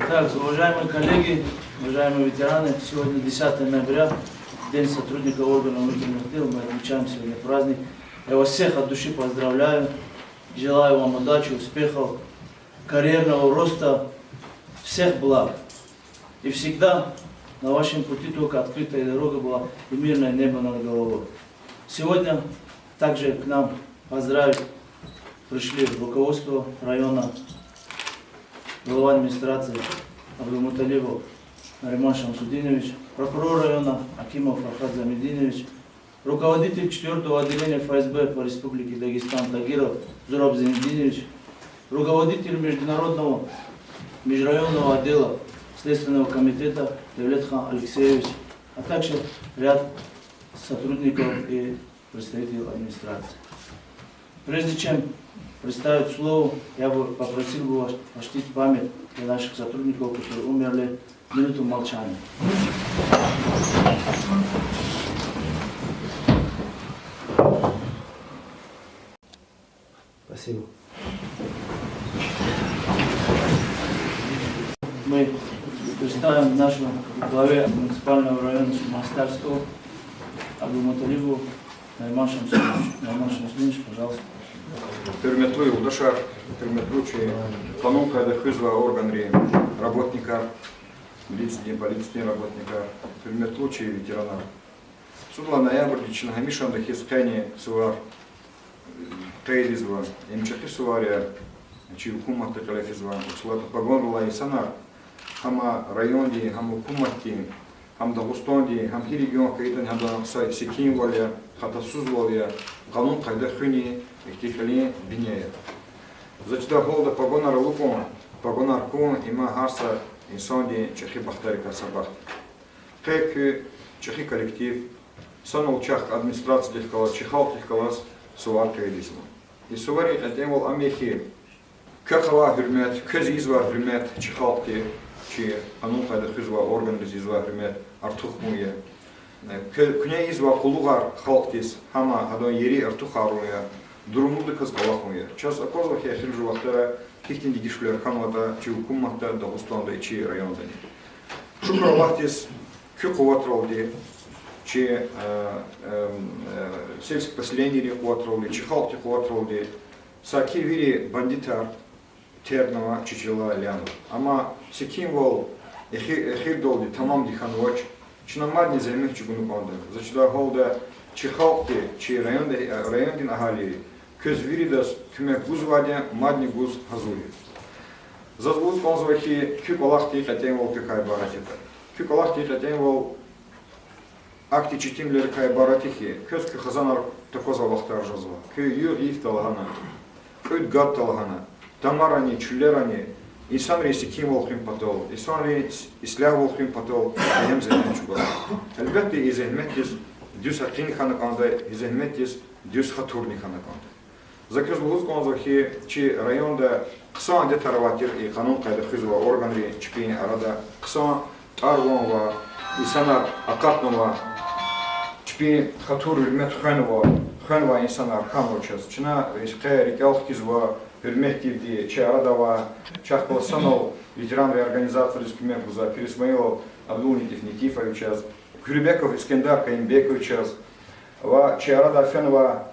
Так, уважаемые коллеги, уважаемые ветераны, сегодня 10 ноября, День сотрудника органов внутренних дел, мы отмечаем сегодня праздник. Я вас всех от души поздравляю, желаю вам удачи, успехов, карьерного роста, всех благ. И всегда на вашем пути только открытая дорога была и мирное небо над головой. Сегодня также к нам поздравить пришли руководство района, глава администрации Абдулмуталибов Нариман Шамсудинович, прокурор района Акимов Фархад Замединович, руководитель 4-го отделения ФСБ по Республике Дагестан Тагиров Зураб Замединович, руководитель международного межрайонного отдела Следственного комитета Девлетхан Алексеевич, а также ряд сотрудников и представителей администрации. Прежде чем представить слово, я бы попросил бы вас почтить память для наших сотрудников, которые умерли, минуту молчания. Спасибо. Мы представим нашему главе муниципального района Мастарского Абдулмуталибу Нариман Шамсудинович. Нариман Шамсудинович, пожалуйста. Hürmetli yurttaşlar, hürmetli Pamukkale'de hız ve organları, работникlar, полицейские работникlar, hürmetli ветеранlar. Судла ноябрь лично Хамишанда Хискани сувар Кейлизва, Имчахи сувария, Чивкумахта Калефизва, Слата Пагонла и Санар, Хама районди, Хама Кумахти, Хам Дагустанди, Хам регион Каитан Хада Сайт Секим Валия, Хата Сузвалия, Галун Кайда Хуни, Ихтихали Биняя. Зачта Холда Пагонар Лукон, Пагонар Кун, Има Харса, Инсанди, Чехи Бахтарика Сабах. Хэк Чехи коллектив, Санул Чах администрация Лихкалас, Чехал Лихкалас, Сувар Каидизма. И Сувари Адемол Амехи, Кахала Хюрмет, Казизва Хюрмет, Чехалки, Чи Анул Хайда Хюзва, орган Изва Хюрмет, Артухмуя. Кня Изва Кулугар Халктис, Хама Адон Ери Артухаруя, Дурумуды Казгалахуя. Час Акозвах я Хильжу Вахтера, Хихтин Дигишлер Хамата, Чи Укумахта, Дагустанда, Чи райондани. Шукра Вахтис, Кюкуватровди, Чи сельское поселение Рекуатровди, Чихалки Куатровди, Саки Вири Бандитар, Тернова, Чичила Ляну. Ама Секимвол, Эхирдолди, Тамам Диханвач, Чинамадни займих Чигунуканда. Зачда Голда, Чихалки, Чи райондин Агалии, Көз Виридас, Кюме Гузвадя, Мадни Гуз Хазури. Зазвуз Конзвахи, Кюкалахти, Хатенвол, Кюкай Баратита. Кюкалахти, Хатенвол, Акти Читимлер Кай Баратихи, Көз Кюхазанар, Такоза Вахтар Жазва, Кю Юр Ив Талгана, Кюд Гат Талгана, Тамарани, Чулерани, İnsan reisi kim olsun patol, insan reis İslam olsun patol, hem zehmet çubuğu. Elbette zehmetiz, düz hakini kanıkanda, zehmetiz, düz haturni kanıkanda. Zaközlüğüz konzaki, ki rayonda kısa ande taravatir, kanun kaydı hızva organları çıkıyını arada, kısa arvan var, insanlar akatman var, çıkıyını hatur hürmet xanva insanlar kanvachas. Çına iskaya rikalkiz var, Hürmettivdi, Чарадова, Чахпалсанов, ветеран реорганизации Республики Пересмаилов, Абдулников Никифович, Кюрбеков Искендар Каимбекович, Чарада Афенова,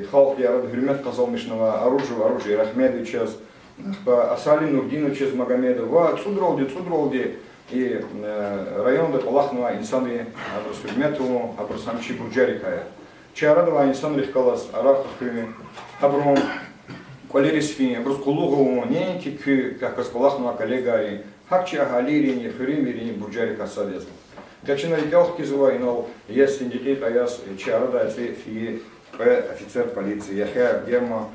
Халк Ярад Хюрмет Казалмишнова, Оружие Рахмедович, Асали Нурдинович Магомедов, Цудролди, и район Палахнова, Инсаны Абрус Хюрметову, Абрус Амчи Бурджарикая. Чарадова, Инсан Рихкалас, Арахахи, Абрум, Колерисфи, Брускулугову, Ненки, как Каскалахнова коллегари, Хакчи Агалири, Хюримири, Бурджари Касадезу. Качина Рикалх Кизуа, но есть индикейт Аяс, Чарада, Фи, офицер полиции, Яхя Герма,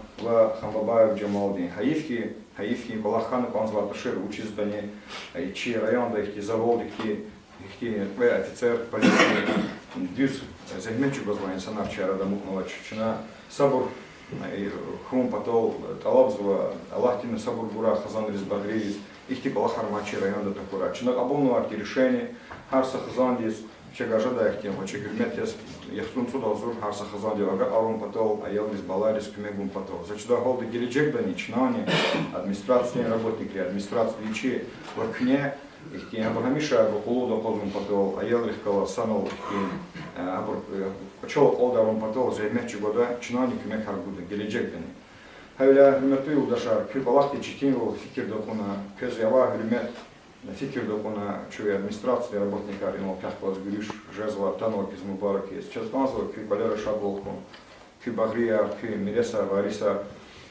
Хамбабаев Джамалдин, Хаифки, Балахан, Панзва Ташир, Учиздани, Чи район, да их завод, их офицер полиции, Дюс, Загмечу Базлайн, Санар Чарада Мукнова, Чечина, Сабур, Хум Патол, Талабзва, Аллахтина Сабур Бура, Хазан Ризбагриз, Ихтик Аллахар Мачи районда Такура. Чинак Абулну Арти решение, Харса Хазандис, Чегажада их тема, чегирмет яхтун суда узур харса хазадиога арум патол, аял без баларис кумегум патол. Зачуда голды гелиджек да ничнани, администрации работники, администрации личи лакне, их тема багамиша бакулуда козум патол, аял рихкала санал их тема, почел олда арум патол, займет чегода, чинани кумег харгуда, гелиджек да не. Хавля хюмерту удашар, кюбалахти читинру фикир докуна, кезява хюмет, фикир докуна чуя администрации работника ринол пяхклас гюриш жезла танок из Мубараки. Сейчас назвал кюбалера шаблоху, кюбагрия, кюмиреса, вариса,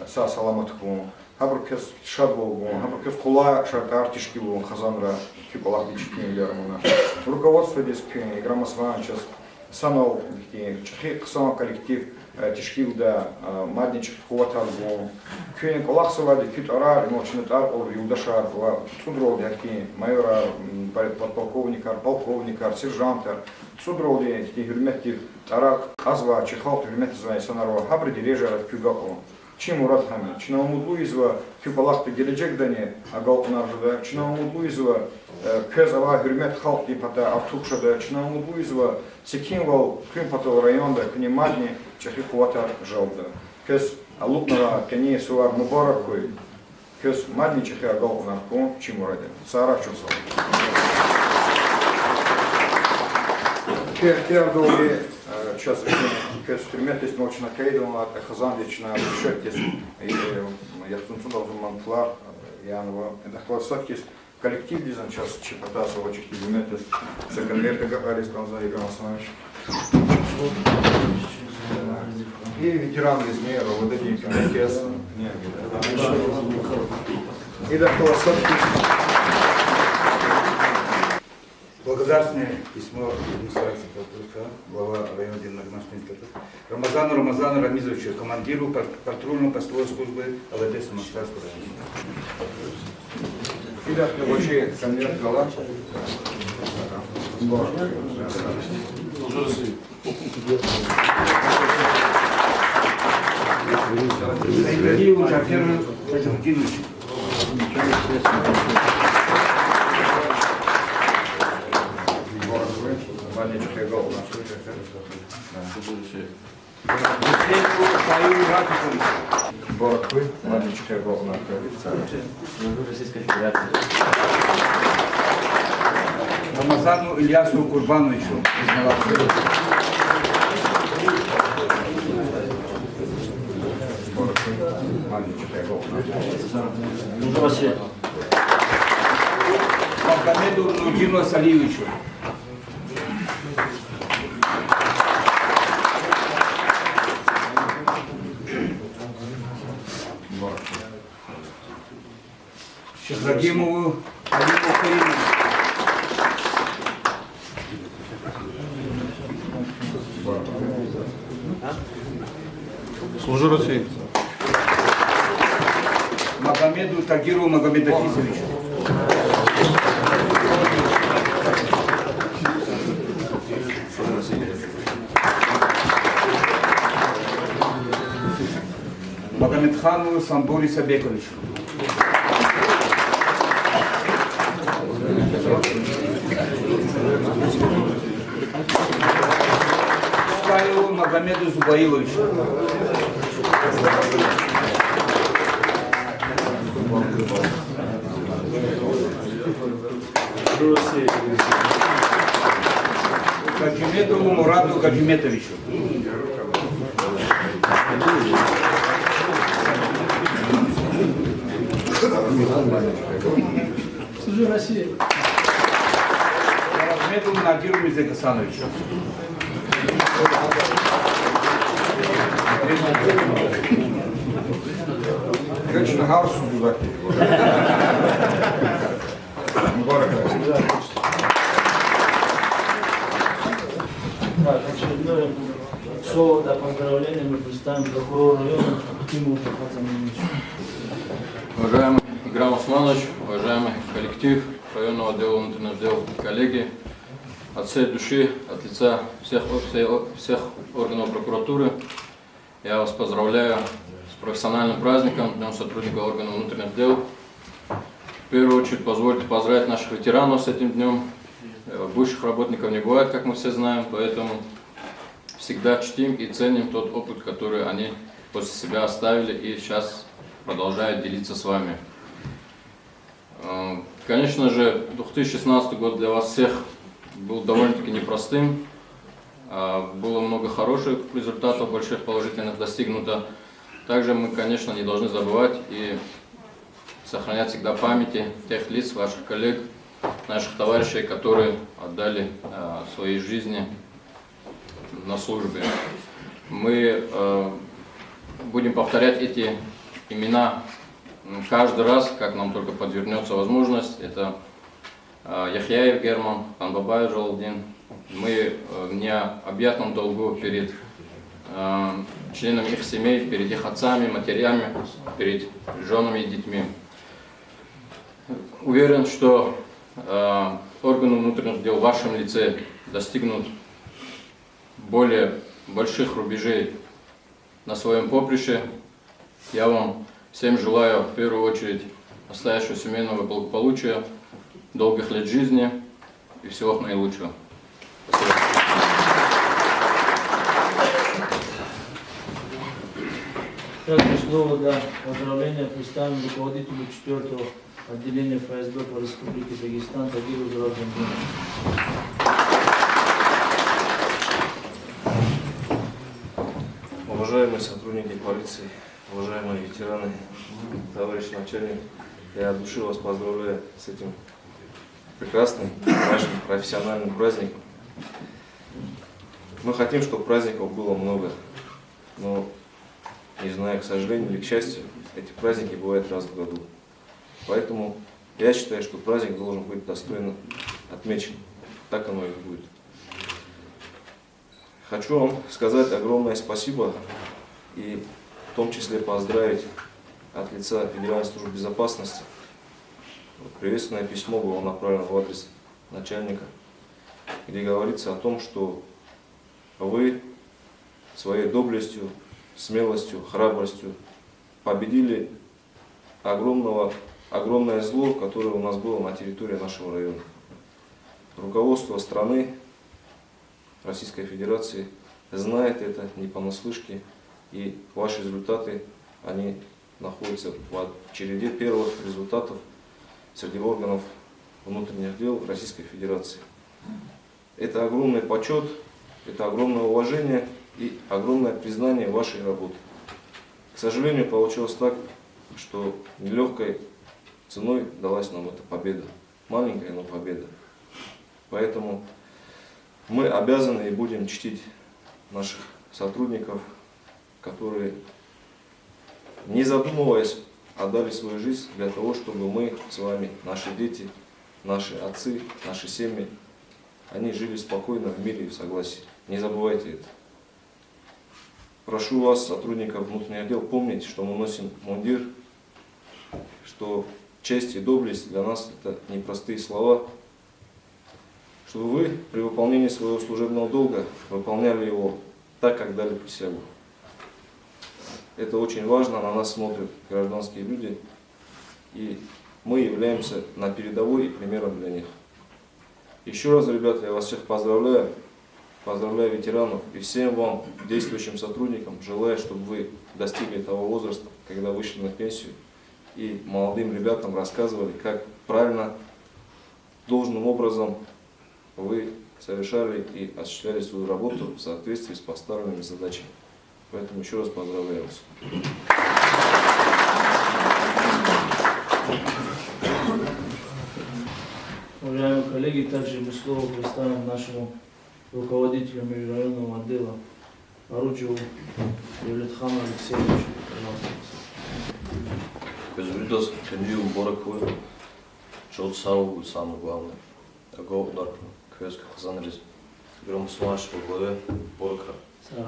са саламатку, хабркес шаблоху, хабркес кула шарта артишкилу, хазанра, кюбалахти читинру. Руководство здесь граммосван сейчас санал, чехи сам коллектив, тишкилда, мадничек хватаргу, кюни колахсовали, кютарар, ночнетар, олдашар, цудрол, яки, майора, подполковника, полковника, сержанта, цудрол, яки, гюрметив, арак, азва, чехал, гюрметив, звай, санарова, хабри, дирижера, кюгаку. Чим урадхами, чинаумуд Луизова, кюбалахты геледжек дане, агал наржада, чинаумуд Луизова, кезава, гюрмет, халки, пата, автукшада, чинаумуд Луизова, секимвал, кюмпатов районда, кюнимадни, чехи хватар жалда. Кез алупнара, кени сувар мубаракуй, кез мадни чехи агал нарку, чим ураде. Сара чусал. Кердовли, сейчас кез стремятись научно кейдом, а хазандич на шептис, яхтунцу должен манфлар, Янова, это хвастаткис, коллектив дизайн сейчас чепотаса, очень километров, секондерка гапарис, Канзари Грамасанович. И ветераны из мира, вот эти КС, и да, хвастаткис. Благодарственное письмо администрации Полтавка, глава района Рамазану Рамизовичу, командиру патрульно-постовой службы ЛД Самоштарского района. Итак, рабочий конверт гала. Саидиеву Джаферу Фаджутиновичу. Борохвы, Мадничка Говна, Российской Федерации. Рамазану Ильясу Курбановичу из Малахова. Борохвы, Мадничка Говна. Россия. Магомеду Нудину Асалиевичу. Шахрадимову Алину Каримову. Служу России. Магомеду Тагиру Магомедафисовичу. Магомедхану Самбури Сабековичу. Стаеву Магомеду Зубаиловичу. Гаджиметову Мураду Гаджиметовичу. Служу России. Разметову Надиру Мизегасановичу. Конечно, Гарсу Дузаки. Очередное слово для поздравления мы представим прокурору района Акимову Пахатамовичу. Уважаемый Играм Османович, уважаемый коллектив районного отдела внутренних дел, коллеги, от всей души, от лица всех органов прокуратуры, я вас поздравляю с профессиональным праздником, Днем сотрудника органов внутренних дел. В первую очередь позвольте поздравить наших ветеранов с этим днем, бывших работников не бывает, как мы все знаем, поэтому всегда чтим и ценим тот опыт, который они после себя оставили и сейчас продолжают делиться с вами. Конечно же, 2016 год для вас всех был довольно-таки непростым. Было много хороших результатов, больших положительных достигнуто. Также мы, конечно, не должны забывать и сохранять всегда в памяти тех лиц, ваших коллег, наших товарищей, которые отдали свои жизни на службе. Мы будем повторять эти имена каждый раз, как нам только подвернется возможность. Это Яхьяев Герман, Анбабаев Жалдин. Мы в необъятном долгу перед членами их семей, перед их отцами, матерями, перед женами и детьми. Уверен, что органы внутренних дел в вашем лице достигнут более больших рубежей на своем поприще. Я вам всем желаю в первую очередь настоящего семейного благополучия, долгих лет жизни и всего наилучшего. Спасибо. Также слово для поздравления представим руководителю 4-го отделения ФСБ по Республике Дагестан Тагиру Зурабжану. Уважаемые сотрудники полиции, уважаемые ветераны, товарищ начальник, я от души вас поздравляю с этим прекрасным, нашим профессиональным праздником. Мы хотим, чтобы праздников было много, но, не знаю, к сожалению или к счастью, эти праздники бывают раз в году. Поэтому я считаю, что праздник должен быть достойно отмечен. Так оно и будет. Хочу вам сказать огромное спасибо и в том числе поздравить от лица Федеральной службы безопасности. Приветственное письмо было направлено в адрес начальника, где говорится о том, что вы своей доблестью, смелостью, храбростью победили огромное зло, которое у нас было на территории нашего района. Руководство страны Российской Федерации знает это не понаслышке, и ваши результаты, они находятся в череде первых результатов среди органов внутренних дел Российской Федерации. Это огромный почет, это огромное уважение и огромное признание вашей работы. К сожалению, получилось так, что нелегкой ценой далась нам эта победа. Маленькая, но победа. Поэтому мы обязаны и будем чтить наших сотрудников, которые, не задумываясь, отдали свою жизнь для того, чтобы мы с вами, наши дети, наши отцы, наши семьи, они жили спокойно в мире и в согласии. Не забывайте это. Прошу вас, сотрудников внутренних дел, помнить, что мы носим мундир, что честь и доблесть для нас это непростые слова, чтобы вы при выполнении своего служебного долга выполняли его так, как дали присягу. Это очень важно, на нас смотрят гражданские люди, и мы являемся на передовой и примером для них. Еще раз, ребята, я вас всех поздравляю ветеранов и всем вам, действующим сотрудникам, желаю, чтобы вы достигли того возраста, когда вышли на пенсию, и молодым ребятам рассказывали, как правильно, должным образом вы совершали и осуществляли свою работу в соответствии с поставленными задачами. Поэтому еще раз поздравляю вас. Уважаемые коллеги, также мы слово представим нашему руководителю межрайонного отдела Аруджеву Девлетхану Алексеевичу. Безвредос, Кенвию, Боракуэ, Чот Сау, самое главное. Аго удар, Квеска Хазанрис, Гром Смаш, во главе, Борка,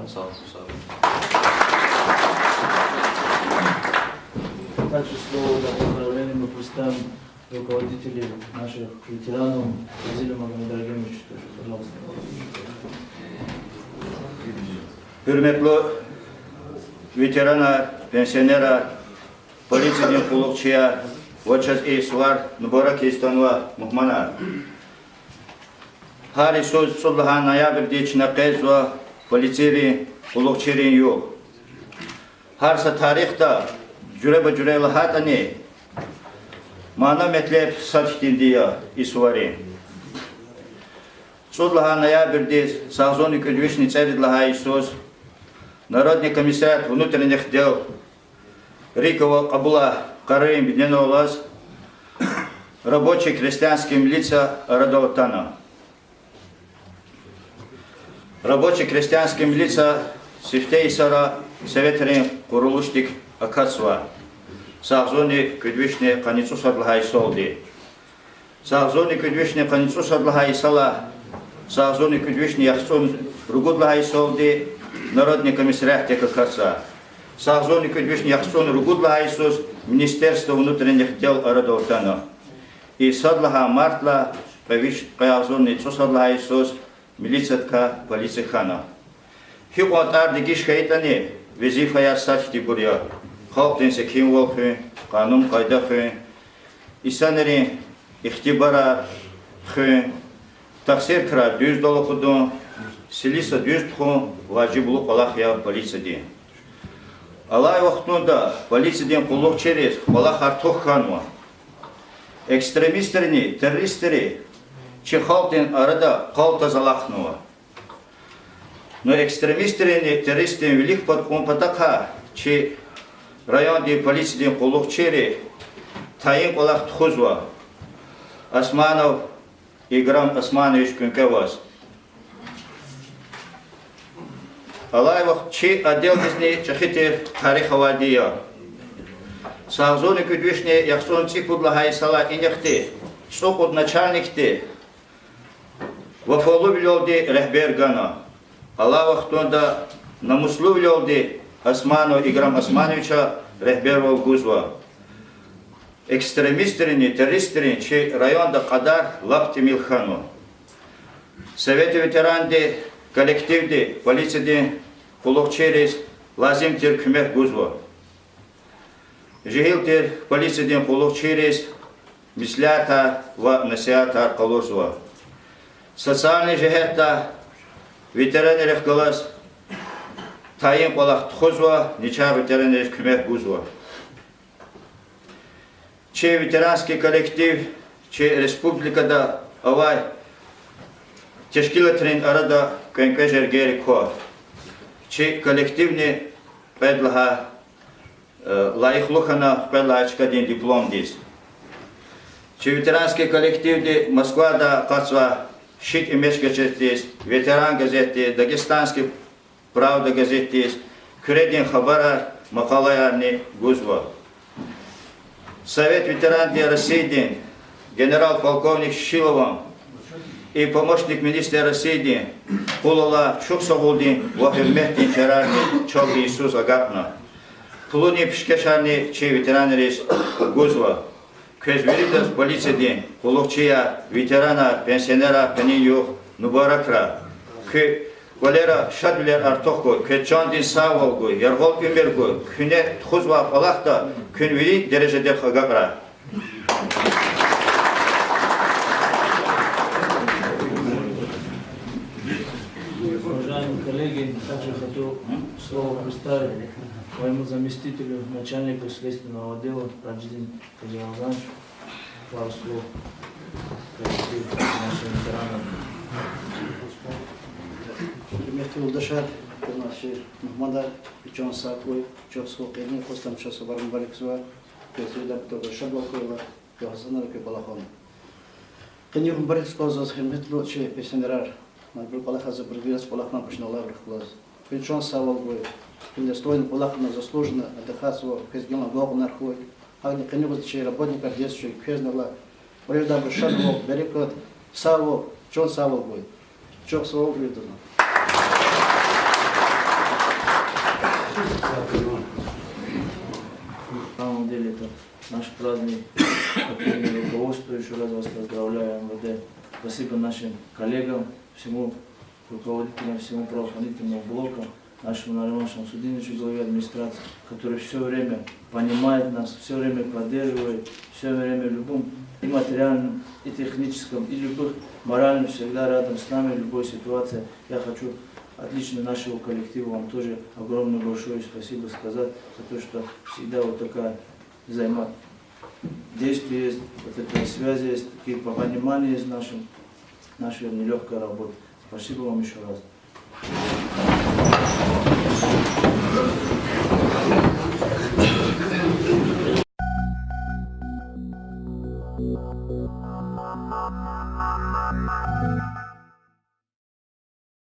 Сау. Также слово для поздравления мы представим руководителей наших ветеранов Фазилю Магомедрагимовичу. Пожалуйста. Hürmetli veterana, pensionera, politsiyaning qulluqchiya, Vochas Eslar, Muborak Estanova, Muhmana. Хари Суд Судлага ноябрь дична Кезва полицейри улукчерин yok. Harsa tarihta cürebe cüreli hatani mana metlep saçtindiya isvari. Судлага ноябрь сахзони кудвишни царидлагай Иисус Народный комиссар внутренних дел Рикова Кабула Караим Бедненовлас рабочие крестьянские милиция Радовтана. Рабочие крестьянские милиция Сифтейсара Советрин Курулуштик Акацва Сахзони Кудвишни Каницу Садлагай Солди Сахзони Кудвишни Каницу Садлагай Сала Сахзони Кудвишни Яхсон Ругудлагай Солди Народный комиссариат Текакарса Сахзони Кудвишни Яхсон Ругудлагай Иисус Министерство внутренних дел Радовтана и Садлага Мартла Каязони Цусадлагай Иисус Милицетка полиция хана. Хиуат ардигиш хейтани визифая сачти буря. Халтин се ким волхи, канун кайдахи. Исанери ихтибара хи. Таксир кра $100 худун. Силиса $100 хун ваджиблу палахия полиция ди. Алай вахтунда полиция дин кулук через палах артух ханва. Экстремистерни, террористери Чехалтин арада қалта залахнува. Но экстремистерни, террористи велик подком патака, че район де полиции кулук чери таин колах тхузва. Османов Играм Османович Кункевас. Алаевах че отдел дизни чахите тарихавадия. Сахзони кудвишни яхсон ципудлагай сала инехте. Сокот начальникте. Вафалу вилолди рехбер гана. Аллах тонда намуслу вилолди Осману Играм Османовича рехбер гузва. Экстремистерни, террористерни, че районда Кадар лапти Милхану. Советы ветеранды, коллективды, полиции кулук через лазим теркмех гузва. Жигилтер полиции кулук через мислята ва насиата калузва. Социальный жехетта ветеранерих глаз таим колах тхузва, ничар ветеранерих кмех гузва. Че ветеранский коллектив, че республика да авай тешкилатрин арада кенкежер герико. Че коллективный предлага лайхлухана предлагачка дин диплом дис. Че ветеранский коллектив де Москва да кацва Щит и мешкачетис, ветеран газети, Дагестанский правда газетис, Кредин Хабара, Махалаярни Гузва. Совет ветеран России, генерал-полковник Шилован и помощник министра России Пулала Чуксагулдин, Вахиммехтин Чарарни, Чоги Иисус Агапна. Пулуни Пшкешарни, чей ветеранерис Гузва. Көзверидас полиция кулукчия ветерана пенсионера пениню нубаракра кы валера шадлер артохко кечандин саволгу яргол умергу күне тхузва палахта күнвери дережеде хагагра. Уважаемые коллеги, также хочу слово представить моему заместителю, начальнику следственного отдела Раджидин Казиалзанович. Пару слов нашим ветеранам. Примерно Улдашар, наши Махмада, Пичон Сакой, Чосо Кенни, Костам Чосо Барамбаликсуа, Песуда Птога Шабалкова, Пехасанар Кебалахон. Кенни Барикско за Хеметло, Че Песенерар, Набру Палаха за Бригадс Палахна Пашнала Брахлаз. Пичон Савалгой, Индостойн Палахна заслуженно отдыхаться, Кезгена Гогнархой. Агни Кенни Че работников действующих Кезнала, Прежда Башадов, Берикот, Саво, Чон Савалгой. Чок Савал Видно. На самом деле это наш праздник, руководство. Еще раз вас поздравляю, МВД. Спасибо нашим коллегам, всему руководителям, всему правоохранительного блока, нашему Нариману Судиновичу, главе администрации, который все время понимает нас, все время поддерживает, все время в любом и материальном, и техническом, и любых моральном всегда рядом с нами в любой ситуации. Я хочу от лично нашего коллектива вам тоже огромное большое спасибо сказать за то, что всегда вот такая взаимодействие есть, вот такая связь есть, такие понимания есть нашей нелегкой работы. Спасибо вам еще раз. Thank you.